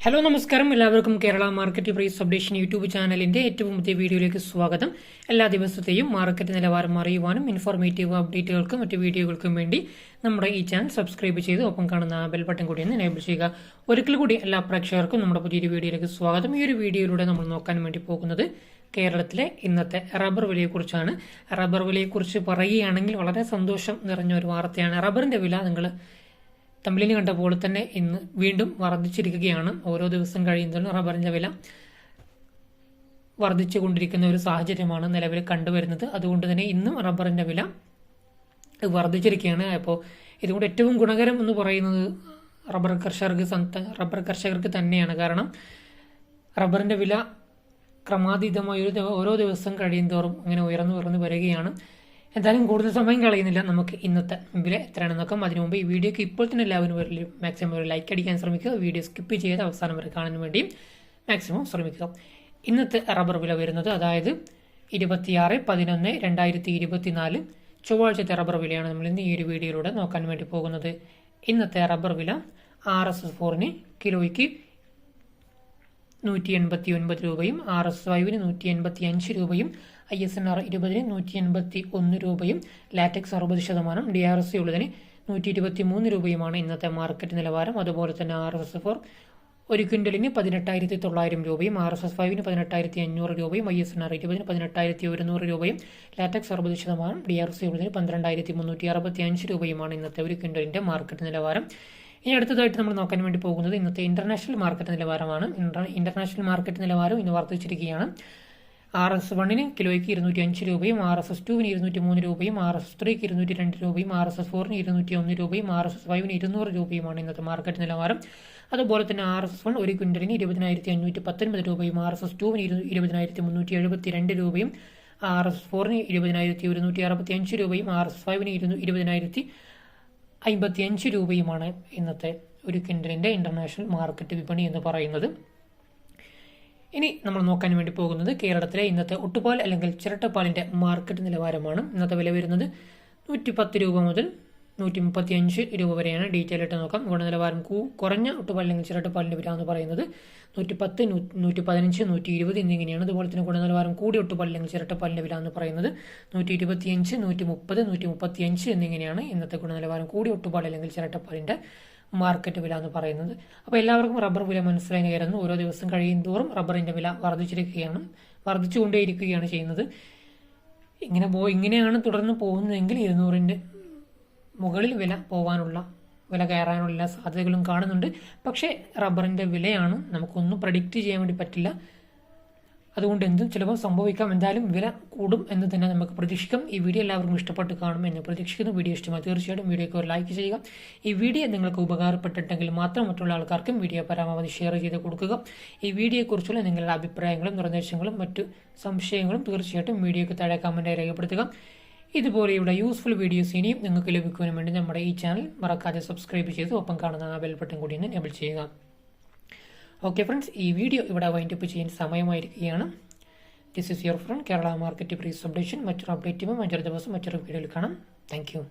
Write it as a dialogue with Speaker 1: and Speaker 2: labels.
Speaker 1: Hello നമസ്കാരം, എല്ലാവർക്കും Kerala market price updation YouTube ചാനലിന്റെ ഏറ്റവും പുതിയ വീഡിയോയിലേക്ക് സ്വാഗതം. എല്ലാ ദിവസത്തെയും മാർക്കറ്റ് നിലവാരം അറിയുവാനും ഇൻഫോർമേറ്റീവ് അപ്ഡേറ്റുകൾക്കും മറ്റു വീഡിയോകൾക്കും വേണ്ടി നമ്മുടെ ഈ ചാനൽ സബ്സ്ക്രൈബ് ചെയ്ത് ഒപ്പം കാണുന്ന ബെൽ ബട്ടൺ കൂടി ഒന്ന് എനേബിൾ ചെയ്യുക. ഒരിക്കൽ കൂടി എല്ലാ പ്രേക്ഷകർക്കും നമ്മുടെ പുതിയൊരു വീഡിയോയിലേക്ക് സ്വാഗതം. ഈ ഒരു വീഡിയോയിലൂടെ നമ്മൾ നോക്കാൻ വേണ്ടി പോകുന്നത് കേരളത്തിലെ ഇന്നത്തെ റബ്ബർ വിലയെക്കുറിച്ചാണ്. റബ്ബർ വിലയെക്കുറിച്ച് പറയുകയാണെങ്കിൽ വളരെ സന്തോഷം നിറഞ്ഞ ഒരു വാർത്തയാണ്. റബ്ബറിന്റെ വില നിങ്ങൾ തമ്മിലിന് കണ്ട പോലെ തന്നെ ഇന്ന് വീണ്ടും വർദ്ധിച്ചിരിക്കുകയാണ്. ഓരോ ദിവസം കഴിയുന്നതിനും റബ്ബറിന്റെ വില വർദ്ധിച്ചുകൊണ്ടിരിക്കുന്ന ഒരു സാഹചര്യമാണ് നിലവിൽ കണ്ടുവരുന്നത്. അതുകൊണ്ട് തന്നെ ഇന്നും റബ്ബറിന്റെ വില വർദ്ധിച്ചിരിക്കുകയാണ്. അപ്പോൾ ഇതുകൊണ്ട് ഏറ്റവും ഗുണകരം എന്ന് പറയുന്നത് റബ്ബർ കർഷകർക്ക് തന്നെയാണ്. കാരണം റബ്ബറിന്റെ വില ക്രമാതീതമായി ഓരോ ദിവസം കഴിയുന്തോറും അങ്ങനെ ഉയർന്നു വരികയാണ്. എന്തായാലും കൂടുതൽ സമയം കളയുന്നില്ല, നമുക്ക് ഇന്നത്തെ വില എത്രയാണെന്ന് നോക്കാം. അതിനു മുമ്പ് ഈ വീഡിയോക്ക് ഇപ്പോൾ തന്നെ എല്ലാവരും മാക്സിമം ഒരു ലൈക്ക് അടിക്കാൻ ശ്രമിക്കുക. വീഡിയോ സ്കിപ്പ് ചെയ്ത് അവസാനം വരെ കാണാൻ വേണ്ടി മാക്സിമം ശ്രമിക്കുക. ഇന്നത്തെ റബ്ബർ വില വരുന്നത്, അതായത് 26/11/2024 ചൊവ്വാഴ്ചത്തെ റബ്ബർ വിലയാണ് നമ്മൾ ഇന്ന് ഈ ഒരു വീഡിയോയിലൂടെ നോക്കാൻ വേണ്ടി പോകുന്നത്. ഇന്നത്തെ റബ്ബർ വില RS4 കിലോയ്ക്ക് 189 രൂപയും RS5 185 രൂപയും ISNR 20 181 രൂപയും ലാറ്റക്സ് 60%, DRC ഉള്ളതിന് 123 രൂപയുമാണ് ഇന്നത്തെ മാർക്കറ്റ് നിലവാരം. അതുപോലെ തന്നെ RS4 ഒരു ക്വിൻ്റലിന് 18,900 രൂപയും RS5 18,500 രൂപയും ISNR 20 18,100 രൂപയും ലാറ്റക്സ് 60%, DRC ഉള്ളതിന് 12,365 രൂപയുമാണ് ഇന്നത്തെ ഒരു ക്വിൻ്റലിന്റെ മാർക്കറ്റ് നിലവാരം. ഇനി അടുത്തതായിട്ട് നമ്മൾ നോക്കാൻ വേണ്ടി പോകുന്നത് ഇന്നത്തെ ഇന്റർനാഷണൽ മാർക്കറ്റ് നിലവാരമാണ്. ഇന്റർനാഷണൽ മാർക്കറ്റ് നിലവാരം ഇന്ന് വർദ്ധിച്ചിരിക്കുകയാണ്. RS1 കിലോയ്ക്ക് 205 രൂപയും RS2 203 രൂപയും RS3 202 രൂപയും RS4 201 രൂപയും RS5 200 രൂപയുമാണ് ഇന്നത്തെ മാർക്കറ്റ് നിലവാരം. അതുപോലെ തന്നെ RS1 ഒരു ക്വിൻ്റലിന് 20,519 രൂപയും RS2 20,372 രൂപയും RS4 20,165 രൂപയും RS5 20,055 രൂപയുമാണ് ഇന്നത്തെ ഒരു ക്വിൻ്റലിന്റെ ഇന്റർനാഷണൽ മാർക്കറ്റ് വിപണി എന്ന് പറയുന്നത്. ഇനി നമ്മൾ നോക്കാൻ വേണ്ടി പോകുന്നത് കേരളത്തിലെ ഇന്നത്തെ ഒട്ടുപാൽ അല്ലെങ്കിൽ ചിരട്ടപ്പാലിന്റെ മാർക്കറ്റ് നിലവാരമാണ്. ഇന്നത്തെ വില വരുന്നത് 110 രൂപ മുതൽ 135 രൂപ വരെയാണ്. ഡീറ്റെയിൽ ആയിട്ട് നോക്കാം. ഗുണനിലവാരം കുറഞ്ഞ ഒട്ടുപാൽ അല്ലെങ്കിൽ ചിരട്ടപ്പാലിന്റെ വില എന്ന് പറയുന്നത് 110, 115, 120 എന്നിങ്ങനെയാണ്. അതുപോലെ തന്നെ ഗുണനിലവാരം കൂടിയ ഒട്ടുപാൽ അല്ലെങ്കിൽ ചിരട്ടപ്പാലിന്റെ വില എന്ന് പറയുന്നത് 125, 130, 135 എന്നിങ്ങനെയാണ് ഇന്നത്തെ ഗുണനിലവാരം കൂടിയ ഒട്ടുപാൽ അല്ലെങ്കിൽ ചിരട്ടപ്പാലിന്റെ മാർക്കറ്റ് വില എന്ന് പറയുന്നത്. അപ്പോൾ എല്ലാവർക്കും റബ്ബർ വില മനസ്സിലായി കയറുന്നു. ഓരോ ദിവസം കഴിയുന്തോറും റബ്ബറിന്റെ വില വർദ്ധിച്ചുകൊണ്ടേയിരിക്കുകയാണ് ചെയ്യുന്നത്. ഇങ്ങനെയാണ് തുടർന്ന് പോകുന്നതെങ്കിൽ 200ന്റെ മുകളിൽ വില കയറാനുള്ള സാധ്യതകളും കാണുന്നുണ്ട്. പക്ഷേ റബ്ബറിന്റെ വിലയാണ്, നമുക്കൊന്നും പ്രഡിക്റ്റ് ചെയ്യാൻ വേണ്ടി പറ്റില്ല. അതുകൊണ്ട് എന്തും ചിലപ്പോൾ സംഭവിക്കാം. എന്തായാലും വില കൂടും എന്ന് തന്നെ നമുക്ക് പ്രതീക്ഷിക്കാം. ഈ വീഡിയോ എല്ലാവർക്കും ഇഷ്ടപ്പെട്ട് കാണുമെന്ന് പ്രതീക്ഷിക്കുന്നു. വീഡിയോ ഇഷ്ടമായി തീർച്ചയായിട്ടും വീഡിയോക്ക് ഒരു ലൈക്ക് ചെയ്യുക. ഈ വീഡിയോ നിങ്ങൾക്ക് ഉപകാരപ്പെട്ടിട്ടെങ്കിൽ മാത്രം മറ്റുള്ള ആൾക്കാർക്കും വീഡിയോ പരമാവധി ഷെയർ ചെയ്ത് കൊടുക്കുക. ഈ വീഡിയോയെക്കുറിച്ചുള്ള നിങ്ങളുടെ അഭിപ്രായങ്ങളും നിർദ്ദേശങ്ങളും മറ്റു സംശയങ്ങളും തീർച്ചയായിട്ടും വീഡിയോക്ക് താഴെ കമന്റായി രേഖപ്പെടുത്തുക. ഇതുപോലെയുള്ള യൂസ്ഫുൾ വീഡിയോസ് ഇനിയും നിങ്ങൾക്ക് ലഭിക്കുവാൻ വേണ്ടി നമ്മുടെ ഈ ചാനൽ മറക്കാതെ സബ്സ്ക്രൈബ് ചെയ്ത് ഒപ്പം കാണുന്ന ബെൽ ബട്ടൺ കൂടി ഒന്ന് എനേബിൾ ചെയ്യുക. ഓക്കെ ഫ്രണ്ട്സ്, ഈ വീഡിയോ ഇവിടെ വൈൻഡപ്പ് ചെയ്യാൻ സമയമായിരിക്കുകയാണ്. This is your friend Kerala market price updation. മറ്റൊരു അപ്ഡേറ്റുമ്പോൾ മറ്റൊരു ദിവസം മറ്റൊരു വീഡിയോയിൽ കാണാം. Thank U.